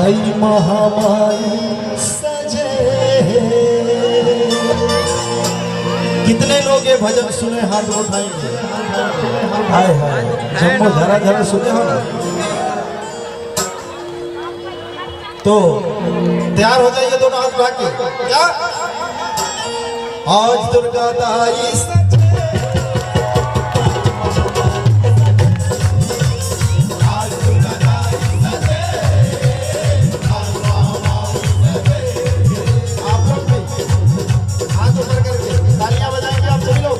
आई महामाई सजे। कितने लोग ये भजन सुने हाथ उठाएंगे? हाय हाय, जम्मो धरा धरा सुने हो ना? तो तैयार हो जाइए दोनों हाथ उठा के। क्या आज दुर्गा दाई सजे, आज दुर्गा दाई सजे, आप लोग भी हाथ ऊपर करके तालियां बजाएंगे आप सभी लोग।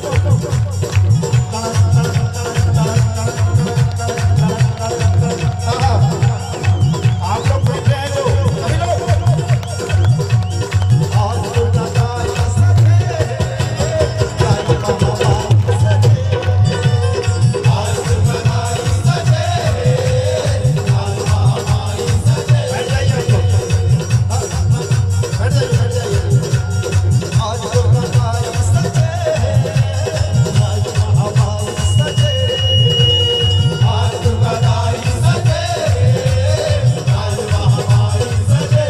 आप लोग बैठ रहे हैं जो सभी लोग। आज दुर्गा दाई सजे, आज दुर्गा दाई सजे, आज महामाई सजे। बैठ जाइए आप लोग, बैठ जाइए। आज दुर्गा दाई सजे, आज महामाई सजे, आज दुर्गा दाई सजे, आज महामाई सजे।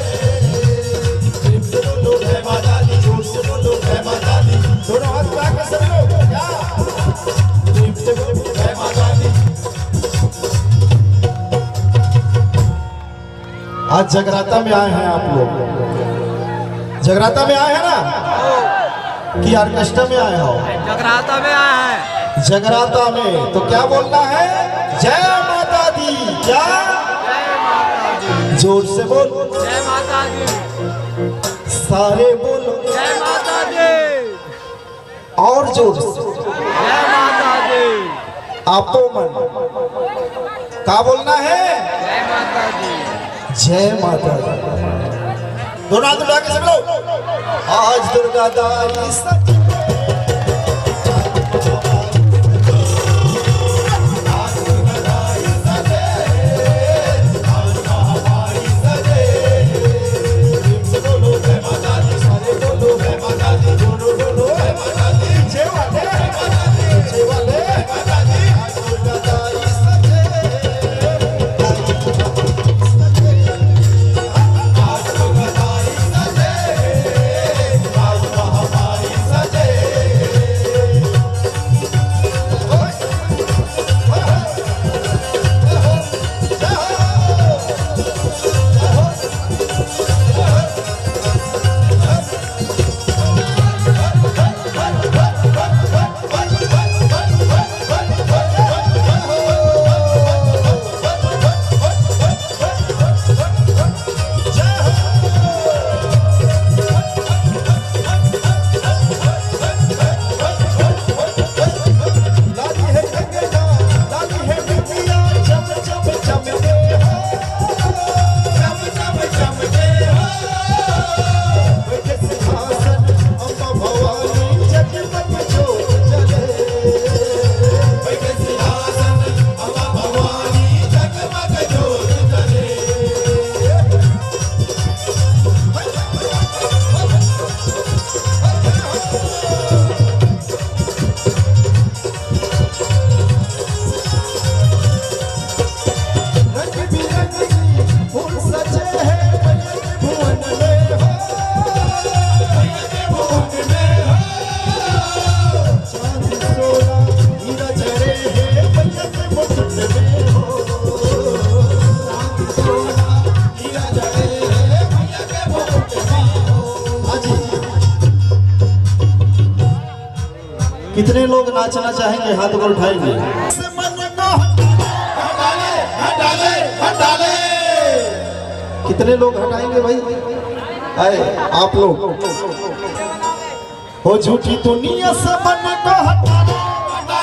प्रेम से बोलो जय माता दी, जोर से बोलो जय माता दी, दोनों हाथ उठा के सभी लोग। क्या प्रेम से बोलो जय माता दी। आज जगराता में आए हैं आप लोग, जगराता में आए हैं ना कि ऑर्केस्ट्रा में आए हो? जगराता में आया है। जगराता में तो क्या बोलना है? जय माता दी। क्या? जय माता दी। जोर से बोल, जय माता दी। सारे बोलो जय माता दी। और जोर से। जय माता दी। आपो मन क्या बोलना है? जय माता दी। जय माता दी। दोनों हाथ उठा के सब लोग। आज दुर्गा दाई सजे, आज दुर्गा दाई सजे, आज महामाई सजे। प्रेम से बोलो जय माता दी, सारे बोलो जय माता दी, दोनों बोलो जय माता दी, पीछे वाले जय माता दी, पीछे वाले जय माता दी। आज दुर्गा दाई सजे, आज दुर्गा दाई सजे, आज महामाई सजे। लाली है गंगा, लाली है बिंदिया, चम चम चमके हो, चम चम चमके हो। बैठे सिंहासन अम्बा भवानी, जगमग ज्योत जले। बैठे सिंहासन अम्बा भवानी, जगमग ज्योत जले। रंग बिरंगी फूल सजे हैं भुवन में हो, भुवन में हो। चांद सोना हीरा जड़े हैं मुकुट में हो, चांद सोना हीरा जड़े हैं मुकुट में हो। हाजी, कितने लोग नाचना चाहेंगे? हाथ ऊपर उठाएंगे। कितने लोग हटाएंगे भाई? आए आप लोग। हो झूठी दुनिया से मन को हटा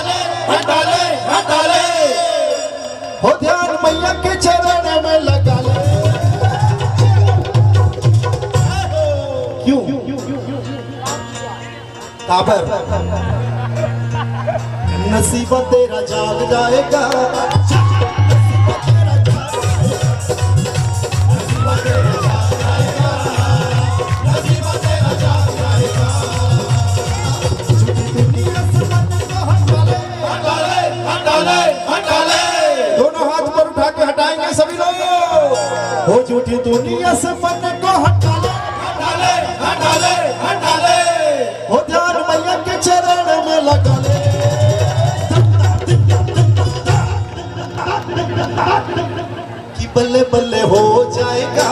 ले, हटा ले, हटा ले। हो ध्यान मैया के चरण में लगा ले। क्यों? काबर नसीब तेरा जाग जाएगा, दोनों हाथ पर उठा के हटाएंगे सभी लोग। हो झूठी दुनिया से मन को हटा ले, हटा ले, हटा ले। हो ध्यान मैया के चरण में लगा ले। कि बल्ले बल्ले हो जाएगा,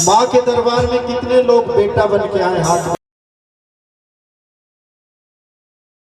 माँ के दरबार में कितने लोग बेटा बन के आए हाथ में।